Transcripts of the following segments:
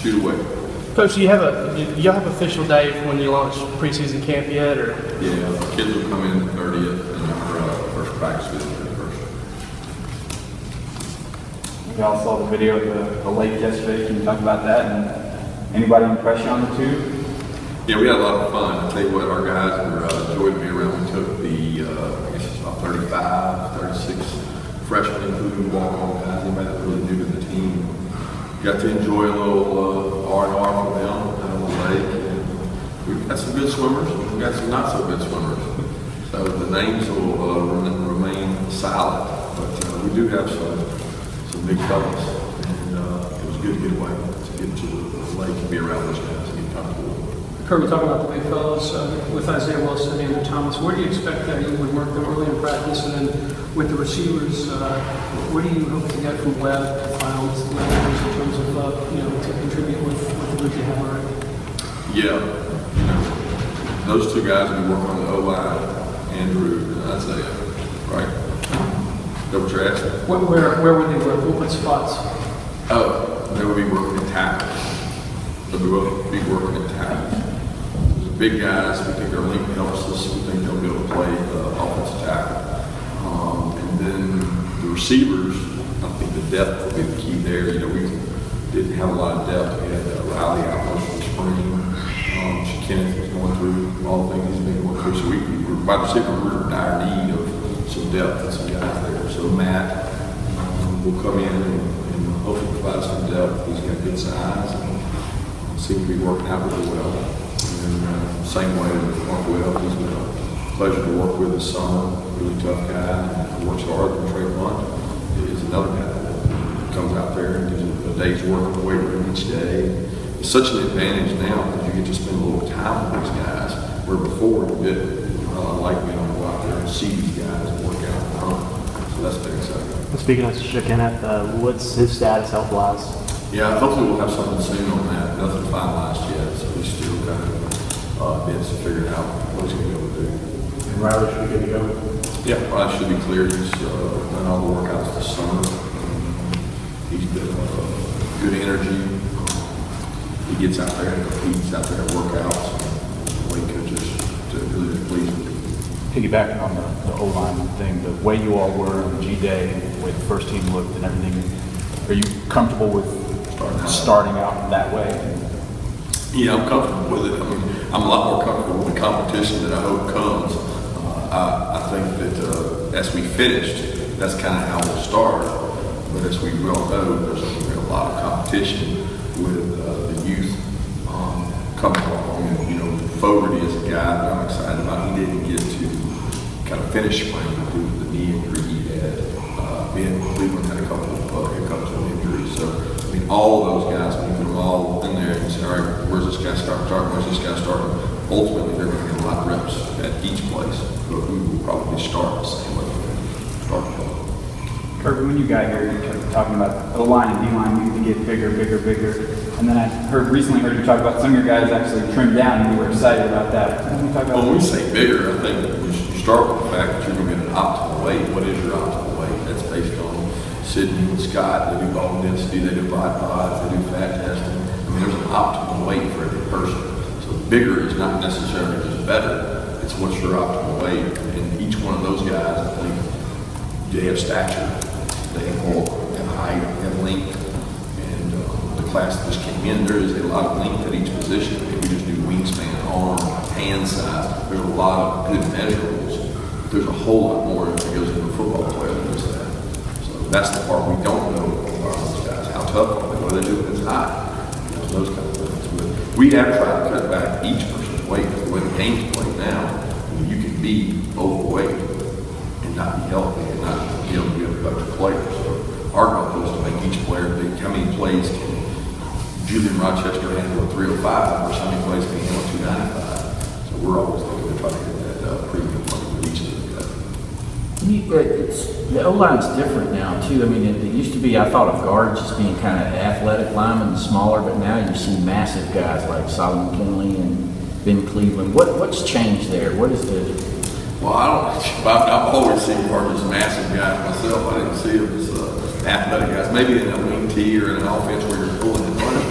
shoot away. Coach, do you have official day when you launch preseason camp yet, or? Yeah, the kids will come in the 30th and our first practice visit the 1st. We all saw the video of the lake yesterday. Can you talk about that? And anybody impress you on the tube? Yeah, we had a lot of fun. I tell you what, our guys were enjoyed being around. We took the, I guess it's about 35, 36 freshmen, including walk-on guys, anybody that really new to the team. Got to enjoy a little R&R from them out on the lake. And we've got some good swimmers. We've got some not so good swimmers. So the names will remain silent. But we do have some big fellas. And it was good to get away, to get to the lake and be around those guys and get comfortable. Kirby, talking about the big fellows, with Isaiah Wilson and Andrew Thomas, where do you expect that you would work them early in practice, and then with the receivers, what do you hope to get from Webb, Files, in terms of to contribute with the group you have already? Yeah, those two guys will be working on the O-line, Andrew and Isaiah, right? Is that what you're asking? Where would they work? What spots? Oh, they would be working at tackles. They will be working at tackles. Big guys, we think their length helps us. We think they'll be able to play offensive tackle. And then the receivers, I think the depth will be the key there. We didn't have a lot of depth. We had Riley out most of the spring. Kenneth was going through all the things he's been going through. So we were, by receiver, we were in dire need of some depth and some guys there. So Matt will come in and hopefully provide some depth. He's got good size and seems to be working out really well. And same way with Mark Webb, he's been a pleasure to work with this summer. Really tough guy, and works hard. And Trey Blunt is another guy that comes out there and gives a day's work in the weight room each day. It's such an advantage now because you get to spend a little time with these guys, where before you didn't. I like being able to go out there and see these guys and work out and run. So that's been exciting. Speaking of Kenneth, what's his status health-wise? Yeah, hopefully we'll have something soon on that. Nothing finalized yet, so we still kind of bits to figure out what he's going to be able to do. And Riley should be good to go? Yeah, Riley should be cleared. He's done all the workouts this summer. He's been good energy. He gets out there and competes out there at workouts. The way coaches really pleased with him. Piggybacking on the O-line thing, the way you all were on the G-Day, the way the first team looked and everything, are you comfortable with starting out that way? Yeah, I'm comfortable with it. I mean, I'm a lot more comfortable with the competition that I hope comes. I think that as we finished, that's kind of how we'll start. But as we well know, there's a lot of competition with the youth coming along. And, Fogarty is a guy that I'm excited about. He didn't get to kind of finish spring due to the knee injury he had. Cleveland had a couple of hiccups and injuries. So, I mean, all of those guys, when you put them all in there and say, all right, where's this guy starting? Where's this guy starting? Ultimately, they're going to get a lot of reps at each place, but we will probably start the same way. Kirby, when you got here, you kept talking about O-line and D-line needing to get bigger. And then I recently heard you talk about some of your guys actually trimmed down, and you were excited about that. When we say bigger, I think that you start with the fact that you're going to get an optimal weight. What is your optimal weight? That's based on Sydney and Scott. They do bone density, they do bipods, they do fat testing. I mean, there's an optimal weight for every person. So bigger is not necessarily just better. It's what's your optimal weight. And each one of those guys, I think, they have stature, they have bulk, they have height, they have length. And the class that just came in, there is a lot of length at each position. If we just do wingspan, arm, hand size, there's a lot of good measurables. But there's a whole lot more that goes into a football player than just that. So that's the part we don't know about those guys. How tough are they? What do they do when it's hot? Those kind of things. But we have tried to cut back each person's weight. The way the game's played now, you can be overweight and not be healthy and not be able to be a productive player. So our goal is to make each player big. How many plays can Julian Rochester handle at 305 versus how many plays can he handle at 295? So we're always looking to try to get that premium play with each of those guys. The O-line's different now, too. I mean, it used to be, I thought of guards as being kind of athletic linemen, smaller, but now you see massive guys like Solomon Kinley and Ben Cleveland. What's changed there? What is the... Well, I've always seen guards as massive guys myself. I didn't see them as athletic guys. Maybe in a wing tee or in an offense where you're pulling and running.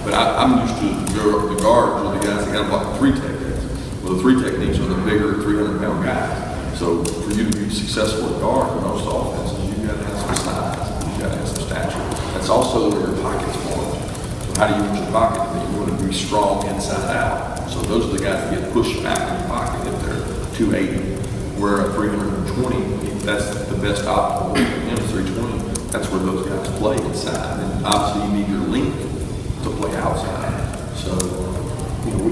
But I'm used to the guards are the guys that got to block 3 techniques. Well, the 3 techniques are the bigger 300-pound guys. So for you to be successful at guard in most offenses, you've got to have some size. You've got to have some stature. That's also where your pocket's formed. So how do you use your pocket? You want to be strong inside out. So those are the guys that get pushed back in your pocket if they're 280. Where at 320, that's the best optimal. And 320, that's where those guys play inside. And obviously you need your length to play outside. So, you know,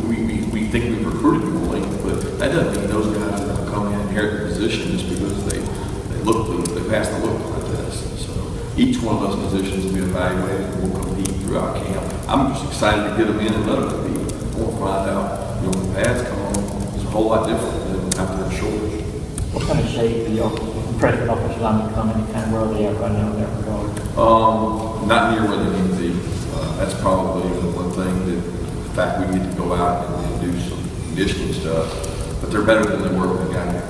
we think we've recruited more length, but that doesn't mean those guys are going to come in and inherit the position just because they pass the look test. So each one of those positions will be evaluated and we'll compete throughout camp. I'm just excited to get them in and let them compete. We'll find out, you know, when the pads come on, it's a whole lot different than out there in shoulders. What kind of shape do your freshman offensive linemen come in and kind of where they are right now in that regard? Not near where they need to be. That's probably the one thing that, the fact we get to go out and do some conditioning stuff, but they're better than they were when they got here.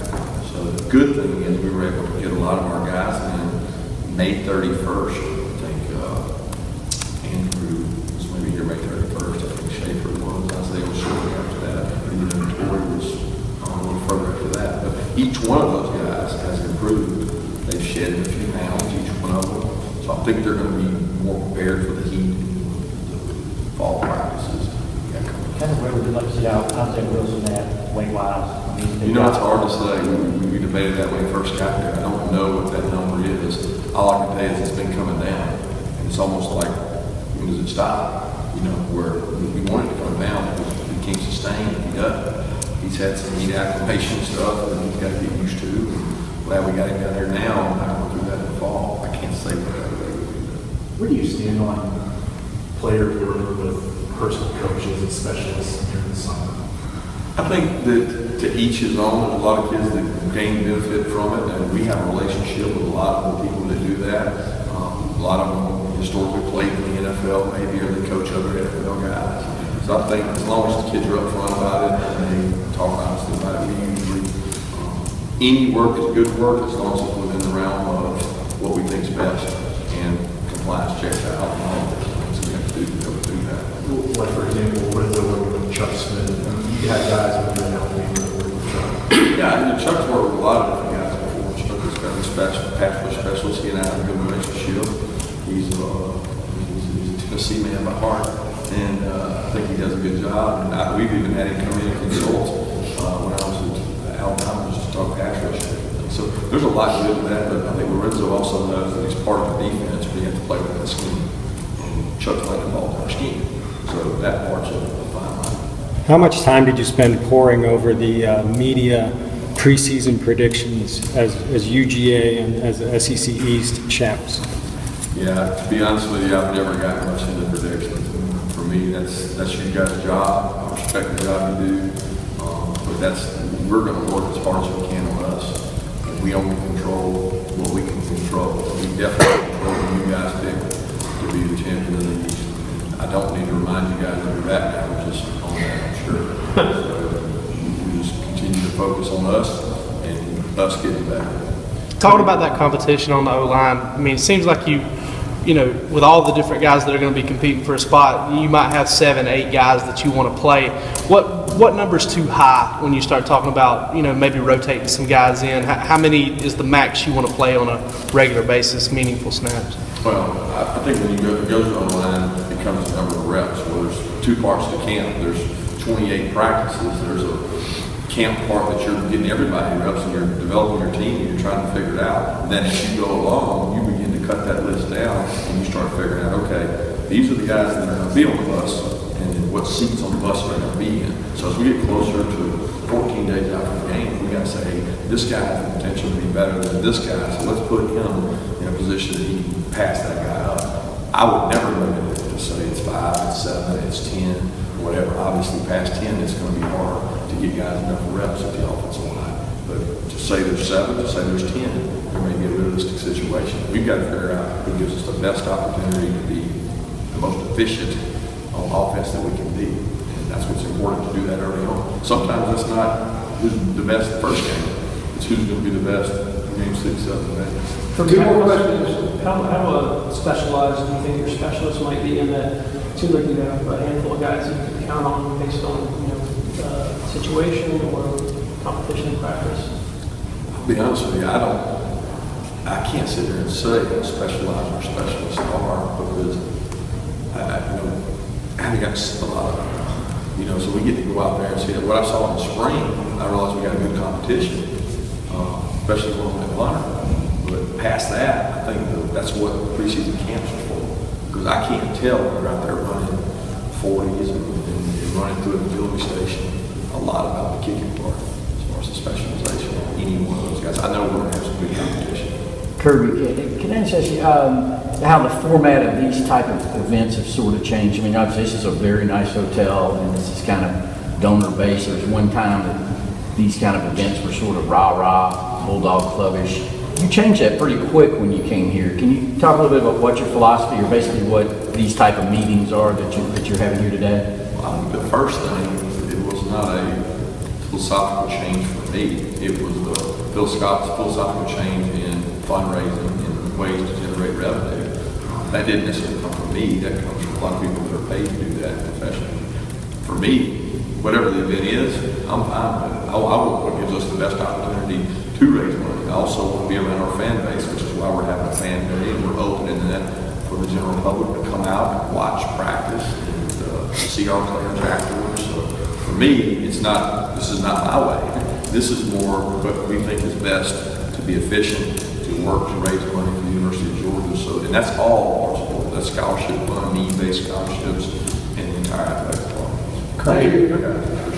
So the good thing is we were able to get a lot of our guys in May 31st. I think Andrew was maybe here May 31st. I think Schaefer was. Isaiah was shortly after that. And then Torrey was a little further after that. But each one of those guys has improved. They've shed a few pounds, each one of them. So I think they're going to be more prepared for the heat, the fall practices. Kind of where would you like to see Isaiah Wilson at weight-wise? I mean, You know, it's hard to say. We debated that when we first got there. I don't know what that number is. All I can tell you is it's been coming down. And it's almost like, when does it stop? You know, where we want it to come down because we can't sustain if he doesn't. He's had some heat acclimation stuff that he's got to get used to. Glad we got him down there now. I don't do that in the fall. I can't say what that would be. Where do you stand on players working with personal coaches and specialists during the summer? I think that to each his own. There's a lot of kids that gain benefit from it, and we have a relationship with a lot of the people that do that. A lot of them historically played in the NFL, maybe, or they coach other NFL guys. So I think as long as the kids are upfront about it and they talk honestly about it, we usually, any work is good work as long as it's within the realm of what we think is best and compliance checks out and all the things we have to do to go through that. Like, for example, what is the working with Chuck Smith? You had guys who were helping work with Chuck. Yeah, and Chuck's worked with a lot of different guys before. Chuck has got a pass rush specialist. He and I have a good relationship. He's a Tennessee man by heart. And I think he does a good job. And we've even had him come in and consult when I was at Alabama just to talk pass rush and everything. So there's a lot good to that, but I think Lorenzo also knows that he's part of the defense, but you have to play with that scheme. And Chuck's like the ball to our scheme. So that part's a fine line. How much time did you spend poring over the media preseason predictions as UGA and as SEC East champs? Yeah, to be honest with you, I've never gotten much into predictions. For me, that's you guys' job. I respect the job you do, but we're going to work as hard as we can on us. And we only control what we can control. We definitely control what you guys pick to be the champion of the East. And I don't need to remind you guys of that now. We're just on that, I'm sure. So we just continue to focus on us and us getting better. Talking about that competition on the O-line, I mean, it seems like you know, with all the different guys that are going to be competing for a spot, you might have 7, 8 guys that you want to play. What number's too high when you start talking about, you know, maybe rotating some guys in? How many is the max you want to play on a regular basis, meaningful snaps? Well, I think when you go to online, it becomes a number of reps. Well, there's 2 parts to camp. There's 28 practices. There's a camp part that you're getting everybody reps and you're developing your team and you're trying to figure it out. And then as you go along, you begin to cut that list down and you start figuring out, okay, these are the guys that are going to be on the bus and what seats on the bus are going to be in. So as we get closer to 14 days after the game, we got to say, hey, this guy has the potential to be better than this guy, so let's put him in a position that he can pass that guy up. I would never limit it to say it's 5, it's 7, it's 10, whatever. Obviously, past 10, it's going to be hard to get guys enough reps at the offensive line. But to say there's 7, to say there's 10, there may be a realistic situation. We've got to figure out who gives us the best opportunity to be the most efficient on offense that we can be. And that's what's important to do that early on. Sometimes that's not who's the best first game. It's who's going to be the best in game 6, 7, 8. 2 more questions. how specialized do you think your specialists might be in that? It seems like you have a handful of guys that you can count on based on, situation or competition practice. I'll be honest with you, I can't sit there and say how specialized our specialists are because I haven't got a lot of, so we get to go out there and see what I saw in the spring. I realized we got a good competition, especially when we went But past that, I think that's what preseason camps are for because I can't tell when they're out there running 40s and running through a filling station a lot about the kicking part as far as the specialization of any one of those guys. I know we're going to have some good competition. Kirby, can I just ask you how the format of these type of events have sort of changed? I mean, obviously this is a very nice hotel and this is kind of donor-based. There was one time that these kind of events were sort of rah-rah, Bulldog Clubbish. You changed that pretty quick when you came here. Can you talk a little bit about what your philosophy or basically what these type of meetings are that you're having here today? Well, I think the first thing, it was not a philosophical change for me. It was the philosophical change in fundraising and ways to generate revenue. That didn't necessarily come from me. That comes from a lot of people that are paid to do that professionally. For me, whatever the event is, I'm fine with it. I want what gives us the best opportunity to raise money. I also want to be around our fan base, which is why we're having a fan day and we're opening that for the general public to come out and watch practice and see our players afterwards. So for me, this is not my way. This is more what we think is best to be efficient, to work to raise money for the University of Georgia. So, and that's all our support. That's scholarship fund, need-based scholarships, and the entire athletic department. Thank you.